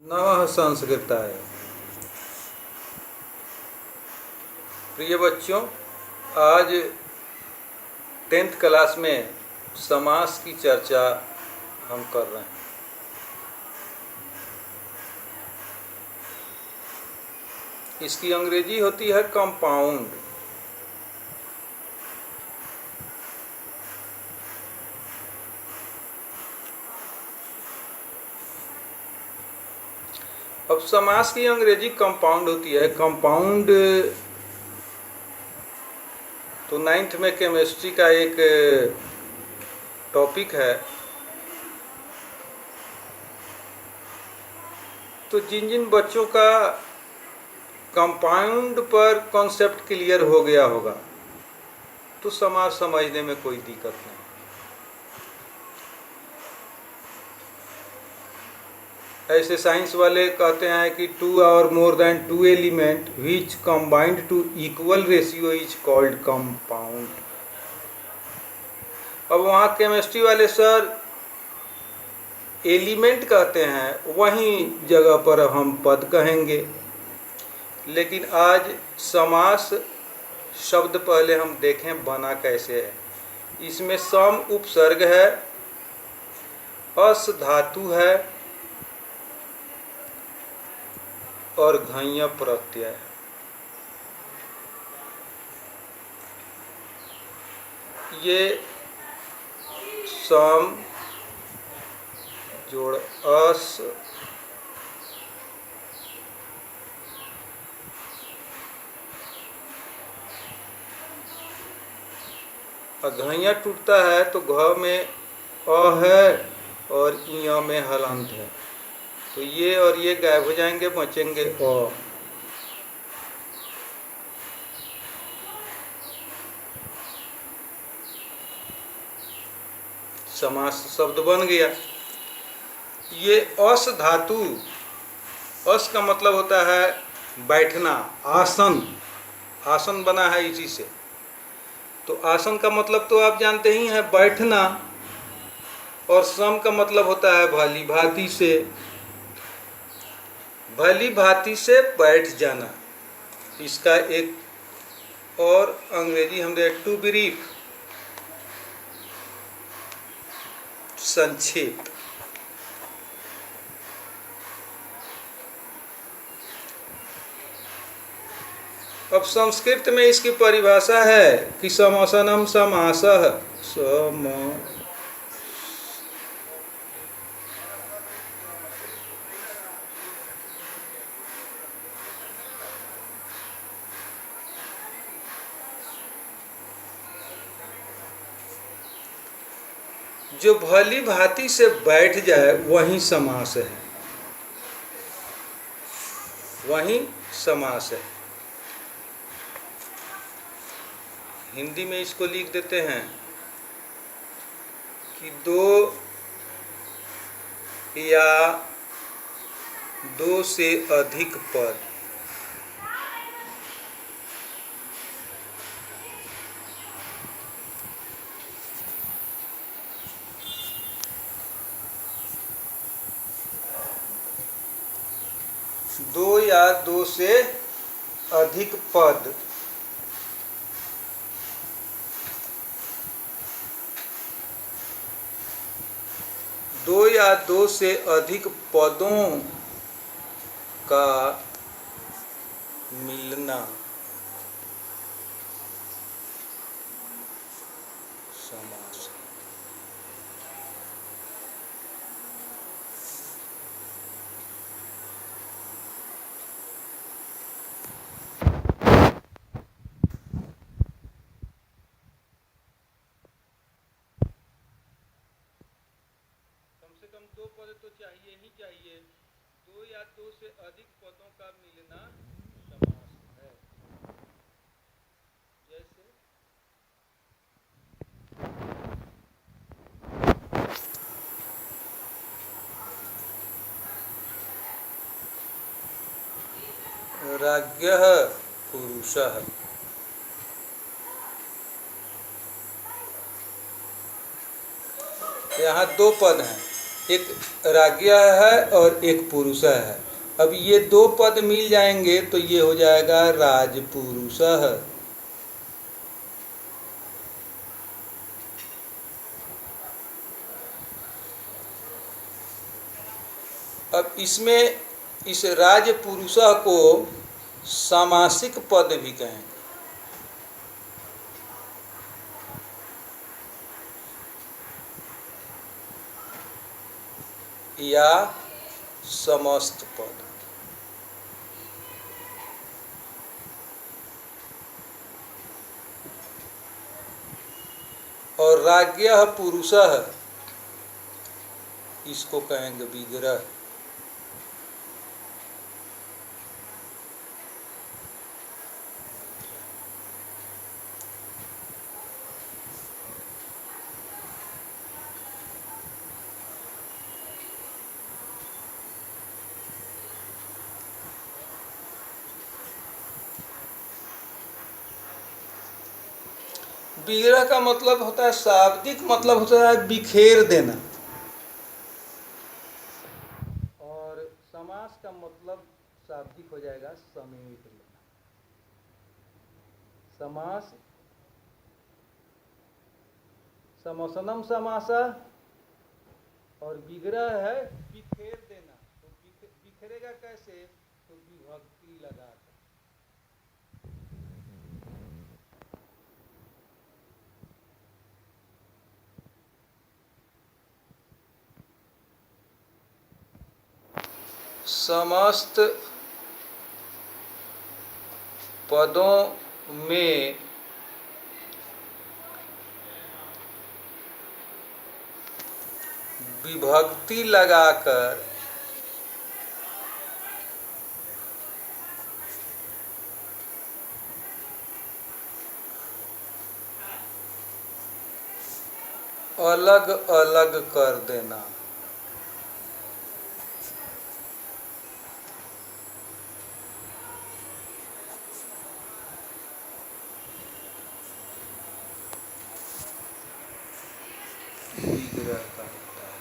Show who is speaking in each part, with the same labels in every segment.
Speaker 1: नमः संस्कृताय। प्रिय बच्चों, आज 10th क्लास में समास की चर्चा हम कर रहे हैं। इसकी अंग्रेजी होती है कंपाउंड। अब समास की अंग्रेजी कंपाउंड होती है। कंपाउंड तो 9th में केमिस्ट्री का एक टॉपिक है। तो जिन जिन बच्चों का कंपाउंड पर कॉन्सेप्ट क्लियर हो गया होगा तो समास समझने में कोई दिक्कत नहीं। ऐसे साइंस वाले कहते हैं कि 2 और more than 2 element which combined to equal ratio is called compound. अब वहाँ केमिस्ट्री वाले सर एलिमेंट कहते हैं, वहीं जगह पर हम पद कहेंगे। लेकिन आज समास शब्द पहले हम देखें बना कैसे है। इसमें सम उपसर्ग है, अस धातु है और घञ् प्रत्यय है। ये सम जोड़ अस घञ् टूटता है तो घ में अ है और इ में हलंत है, तो ये और ये गायब हो जाएंगे, बचेंगे अ। समास शब्द बन गया। ये अस धातु, अस का मतलब होता है बैठना, आसन। आसन बना है इसी से। तो आसन का मतलब तो आप जानते ही हैं, बैठना। और सम का मतलब होता है भली भांति से, भली भांति से बैठ जाना। इसका एक और अंग्रेजी हम दे टू ब्रीफ, संक्षिप्त। अब संस्कृत में इसकी परिभाषा है कि समासनम समासः सम जो भली भांति से बैठ जाए वही समास है, वही समास है। हिंदी में इसको लिख देते हैं कि दो या दो से अधिक पद दो या दो से अधिक पद दो या दो से अधिक पदों का मिलना समास है। कम दो पद तो चाहिए ही चाहिए। दो या दो से अधिक पदों का मिलना समास है। जैसे राज्ञः पुरुषः, यहाँ दो पद हैं। एक राज्ञ है और एक पुरुष है। अब ये दो पद मिल जाएंगे तो ये हो जाएगा राजपुरुष। अब इसमें इस राजपुरुष को सामासिक पद भी कहेंगे या समस्त पद। और राज्ञः पुरुषः इसको कहेंगे विग्रह। विग्रह का मतलब होता है, शाब्दिक मतलब होता है बिखेर देना, और समास का मतलब शाब्दिक हो जाएगा समेट लेना। समास समसनम समासा, और विग्रह है बिखेर देना। तो बिखरेगा कैसे? तो विभक्ति लगाकर। समस्त पदों में विभक्ति लगाकर अलग अलग कर देना। विग्रह का होता है।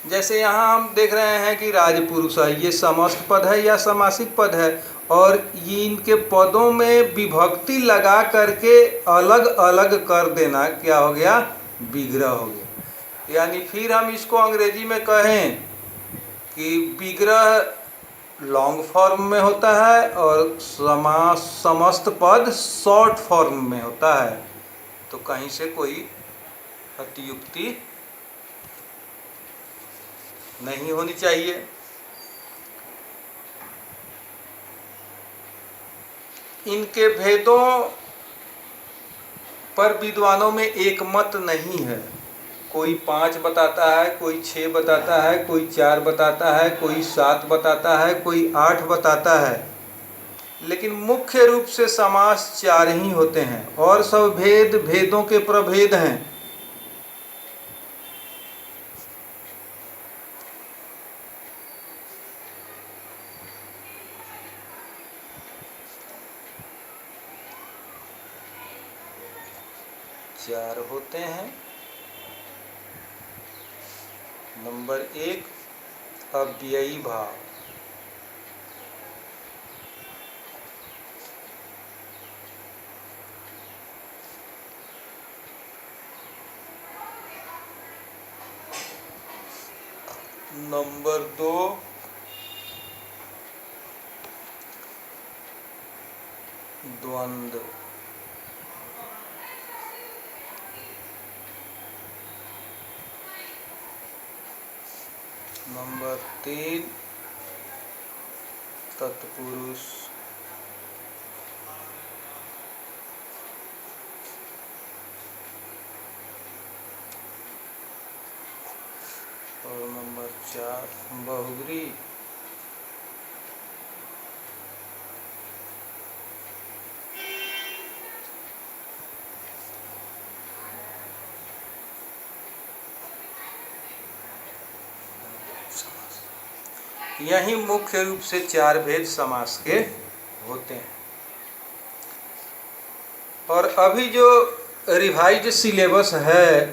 Speaker 1: जैसे यहाँ हम देख रहे हैं कि राजपुरुष है, ये समस्त पद है या समासिक पद है, और ये इनके पदों में विभक्ति लगा करके अलग अलग कर देना क्या हो गया? विग्रह हो गया। यानी फिर हम इसको अंग्रेजी में कहें कि विग्रह लॉन्ग फॉर्म में होता है और समस्त पद शॉर्ट फॉर्म में होता है। तो कहीं से कोई अतियुक्ति नहीं होनी चाहिए। इनके भेदों पर विद्वानों में एक मत नहीं है। कोई 5 बताता है, कोई 6 बताता है, कोई 4 बताता है, कोई 7 बताता है, कोई 8 बताता है। लेकिन मुख्य रूप से समास 4 ही होते हैं और सब भेदों के प्रभेद हैं। चार होते हैं। नंबर 1 अव्ययी भाव। नंबर 2 द्वंद्व। नंबर 3 तत्पुरुष। और नंबर 4 बहुब्री। यही मुख्य रूप से चार भेद समास के होते हैं। और अभी जो रिवाइज सिलेबस है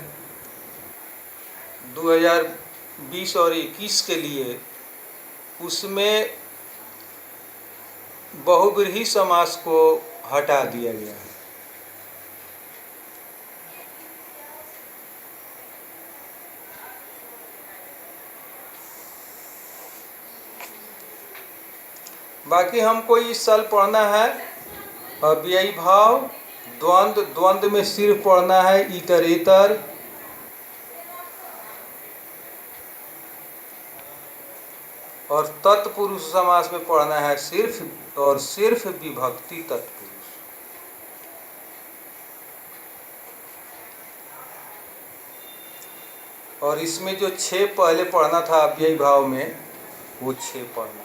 Speaker 1: 2020 और 21 के लिए, उसमें बहुब्रीहि समास को हटा दिया गया है। बाकी हमको इस साल पढ़ना है अव्ययी भाव, द्वंद्व, द्वंद्व में सिर्फ पढ़ना है इतरेतर, और तत्पुरुष समास में पढ़ना है सिर्फ और सिर्फ विभक्ति तत्पुरुष। और इसमें जो 6 पहले पढ़ना था अव्ययी भाव में, वो 6 पढ़ना है।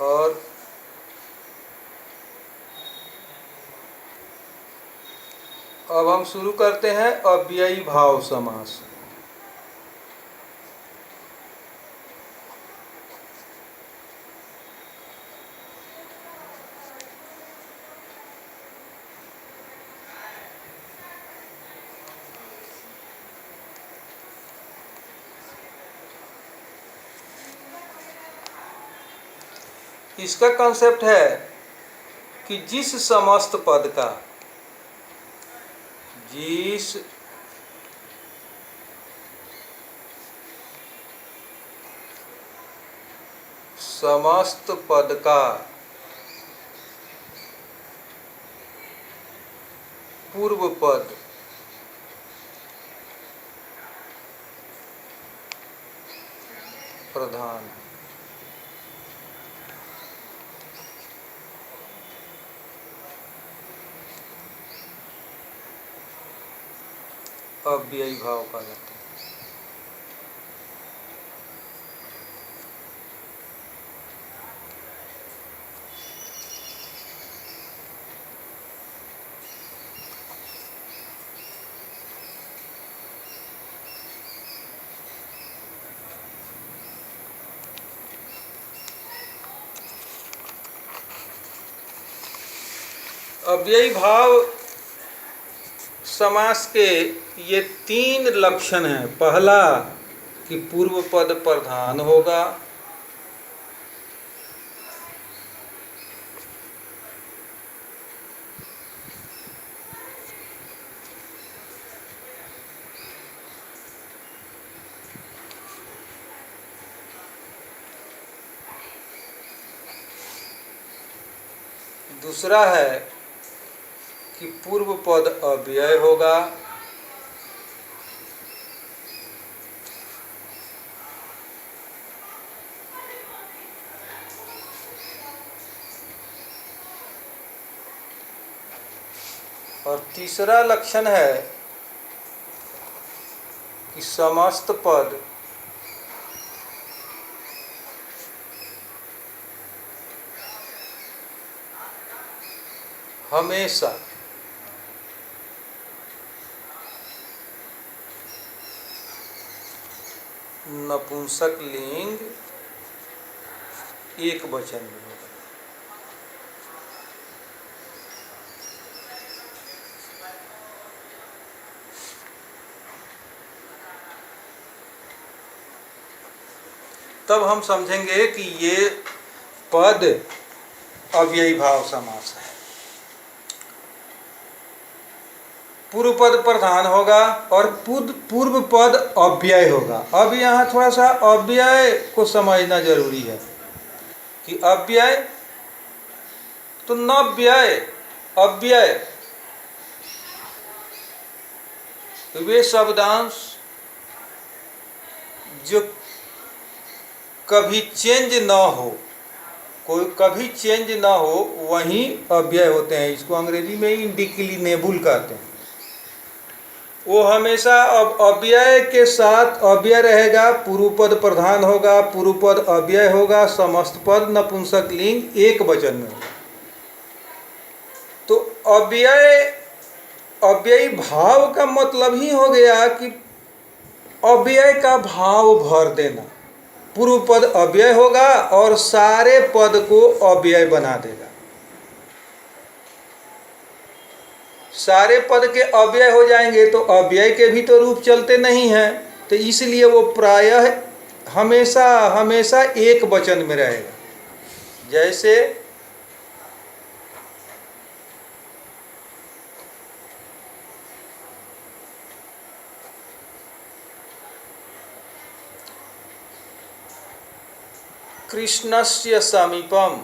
Speaker 1: और अब हम शुरू करते हैं अव्ययी भाव समास। इसका कंसेप्ट है कि जिस समस्त पद का, जिस समस्त पद का पूर्व पद प्रधान, अव्ययी भाव का जाता है। अव्ययी भाव समास के ये 3 लक्षण हैं। पहला कि पूर्व पद प्रधान होगा, दूसरा है कि पूर्व पद अव्यय होगा, और तीसरा लक्षण है कि समस्त पद हमेशा नपुंसक लिंग एक वचन में होगा। तब हम समझेंगे कि ये पद अव्ययी भाव समास है। पूर्व पद प्रधान होगा और पूर्व पद अव्यय होगा। अब यहाँ थोड़ा सा अव्यय को समझना जरूरी है कि अव्यय तो न व्यय, अव्यय वे शब्दांश जो कभी चेंज ना हो, कोई कभी चेंज ना हो, वहीं अव्यय होते हैं। इसको अंग्रेजी में इंडिक्लिनेबल कहते हैं। वो हमेशा अब अव्यय के साथ अव्यय रहेगा, पूर्व पद प्रधान होगा, पूर्व पद अव्यय होगा, समस्त पद नपुंसक लिंग एक वचन में होगा। तो अव्ययी भाव का मतलब ही हो गया कि अव्यय का भाव भर देना। पूर्व पद अव्यय होगा और सारे पद को अव्यय बना देगा। सारे पद के अव्यय हो जाएंगे तो अव्यय के भी तो रूप चलते नहीं हैं, तो इसलिए वो प्रायः हमेशा हमेशा एक वचन में रहेगा। जैसे कृष्णस्य समीपम,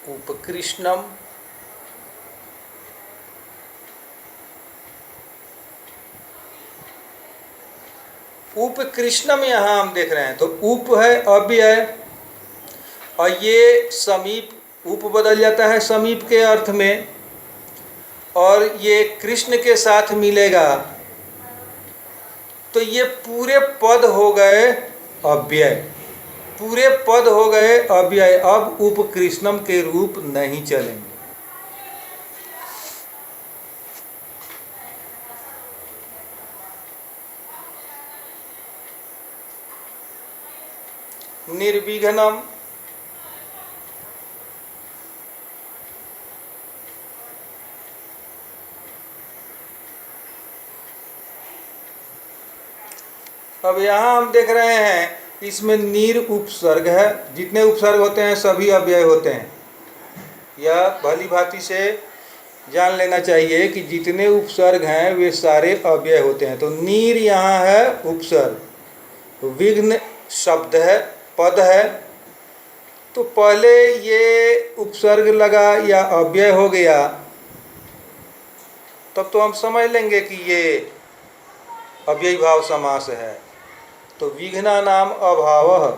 Speaker 1: उपकृष्णम, उपकृष्णम यहाँ हम देख रहे हैं तो उप है अव्यय, और ये समीप, उप बदल जाता है समीप के अर्थ में, और ये कृष्ण के साथ मिलेगा तो ये पूरे पद हो गए अव्यय, पूरे पद हो गए अव्यय। अब उपकृष्णम के रूप नहीं चलेंगे। निर्विघ्नम, अब यहाँ हम देख रहे हैं इसमें नीर उपसर्ग है। जितने उपसर्ग होते हैं सभी अव्यय होते हैं। यह भली भांति से जान लेना चाहिए कि जितने उपसर्ग हैं वे सारे अव्यय होते हैं। तो नीर यहाँ है उपसर्ग, विघ्न शब्द है, पद है, तो पहले ये उपसर्ग लगा या अव्यय हो गया तब तो हम समझ लेंगे कि ये अव्ययी भाव समास है। तो विघ्ना नाम अभावः,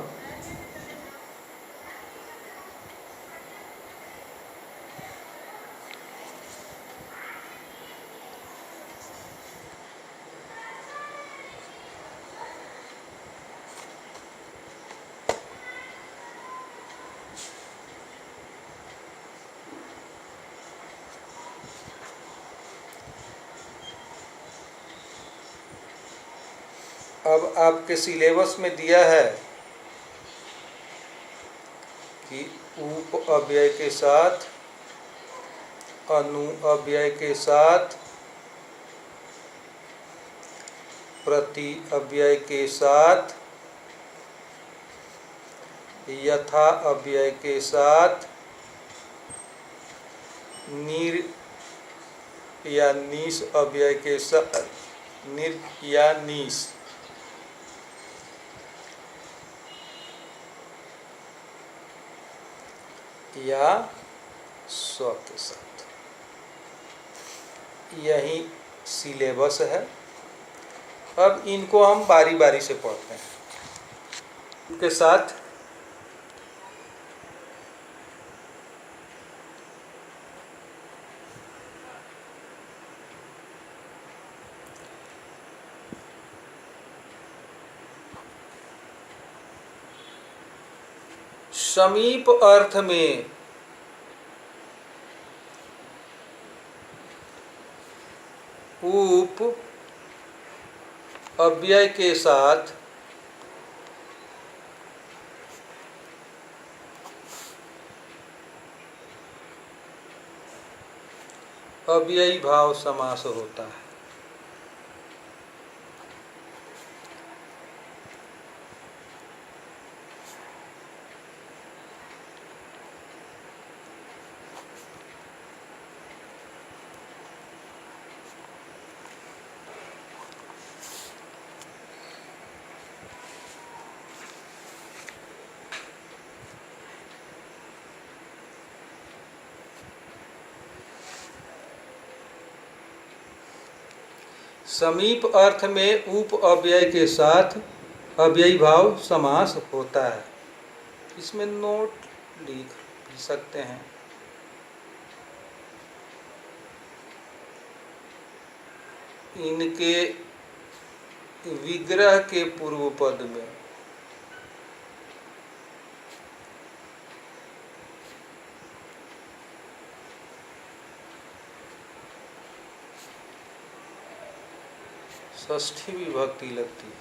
Speaker 1: अब आपके सिलेबस में दिया है कि उप अव्यय के साथ, अनु अव्यय के साथ, प्रति अव्यय के साथ, यथा अव्यय के साथ, निर या नीस अव्यय के साथ, निर या नीस, या स्व के साथ, यही सिलेबस है। अब इनको हम बारी बारी से पढ़ते हैं। उनके साथ समीप अर्थ में उप अव्यय के साथ अव्ययी भाव समास होता है। समीप अर्थ में उप अव्यय के साथ अव्ययी भाव समास होता है। इसमें नोट लिख भी सकते हैं। इनके विग्रह के पूर्व पद में षष्ठी विभक्ति लगती है।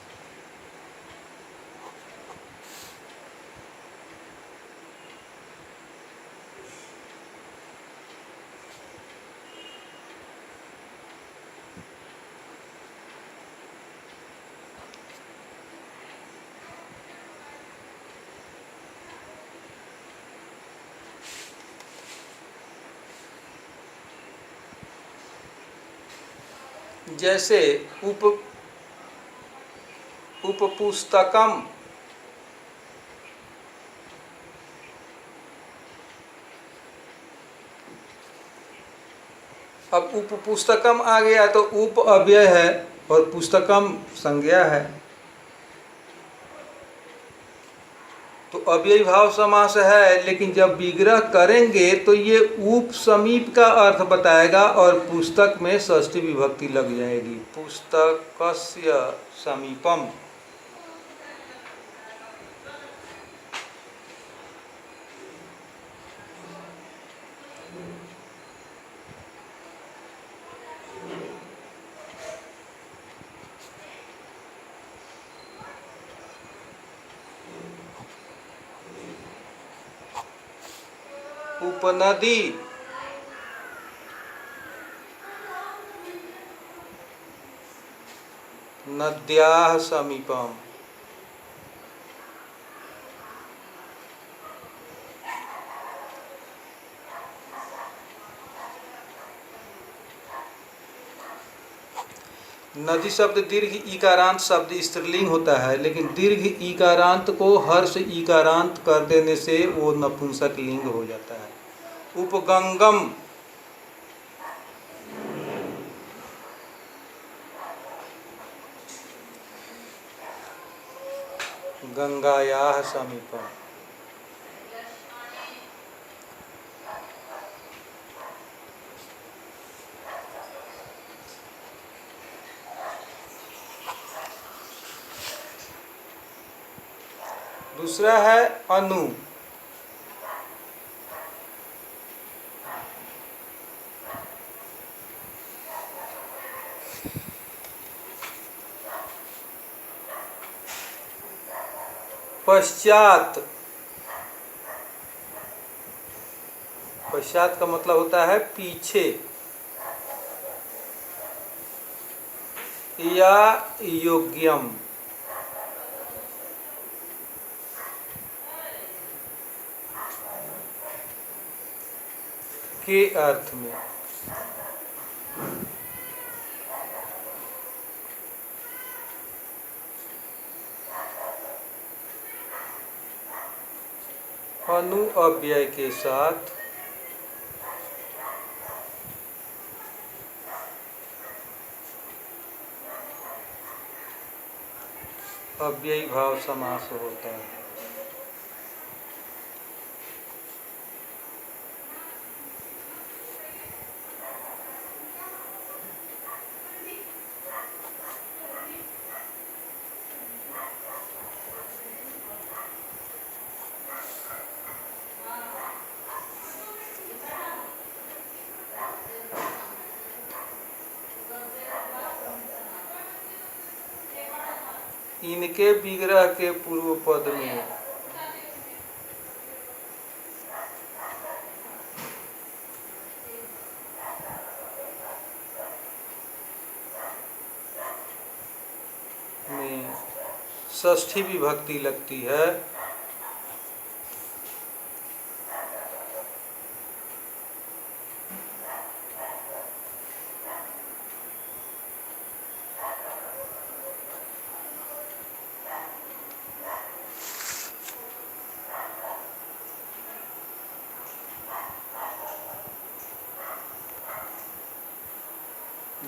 Speaker 1: जैसे उपपुस्तकम, अब उपपुस्तकम आ गया तो उप अव्यय है और पुस्तकम संज्ञा है, तो अव्ययी भाव समास है। लेकिन जब विग्रह करेंगे तो ये उप समीप का अर्थ बताएगा और पुस्तक में षष्ठी विभक्ति लग जाएगी, पुस्तकस्य समीपम। उपनदी, नद्याः समीपम। नदी शब्द दीर्घ ईकारांत शब्द स्त्रीलिंग होता है, लेकिन दीर्घ ईकारांत को हर्ष ईकारांत कर देने से वो नपुंसक लिंग हो जाता है। उपगंगम, गंगायाः समीपम। दूसरा है अनु, पश्चात। पश्चात का मतलब होता है पीछे या योग्यम के अर्थ में। अनु अव्यय के साथ अव्ययी भाव समास होता है। इनके विग्रह के पूर्व पद में षष्ठी विभक्ति लगती है।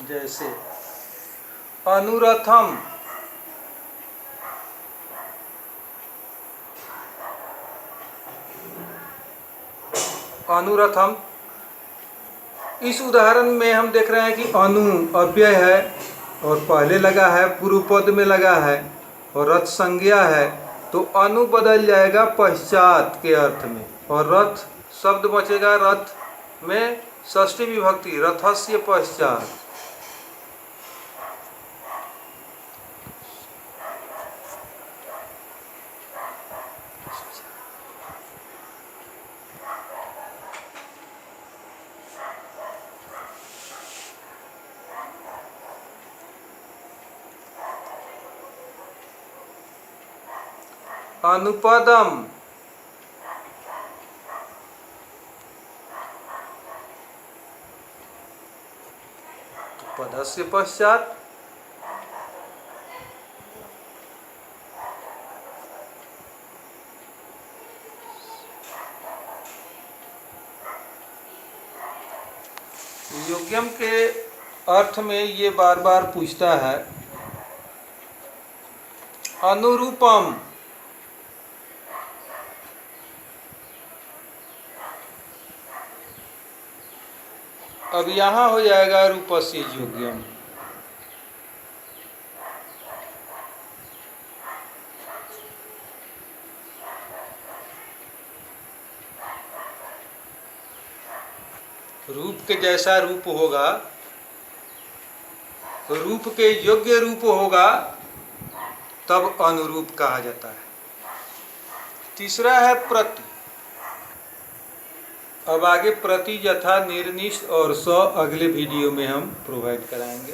Speaker 1: जैसे अनुरथम, अनुरथम। इस उदाहरण में हम देख रहे हैं कि अनु अव्यय है और पहले लगा है पूर्व पद में लगा है और रथ संज्ञा है, तो अनु बदल जाएगा पश्चात के अर्थ में, और रथ शब्द बचेगा रथ में षष्ठी विभक्ति, रथस्य पश्चात। अनुपदम, पदस्य पश्चात योग्यम के अर्थ में ये बार बार पूछता है। अनुरूपम, अब यहाँ हो जाएगा रूपस्य योग्यम। रूप के जैसा रूप होगा, रूप के योग्य रूप होगा, तब अनुरूप कहा जाता है। तीसरा है प्रति। अब आगे प्रति, यथा, निर्निष्ठ और स अगले वीडियो में हम प्रोवाइड कराएंगे।